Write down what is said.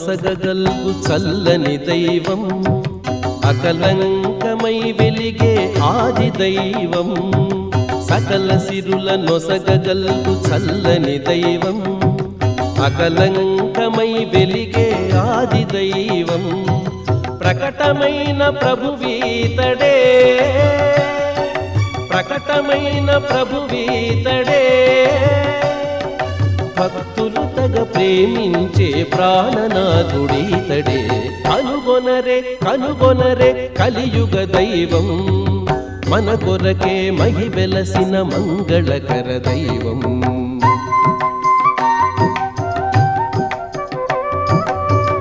నొసగగల్గు చల్లని దైవం అకలంకమై వెలిగే ఆది దైవం సకల సిరుల నొసగగల్గు చల్లని దైవం అకలంకమై వెలిగే ఆది దైవం ప్రకటమైన ప్రభువీతడే ప్రకటమైన ప్రభువీతడే భక్తులు తగ ప్రేమించే ప్రాణనాథుడీతడే కనుగొనరే కనుగొనరే కలియుగ దైవం మన కొరకే మహివెలసిన మంగళకర దైవం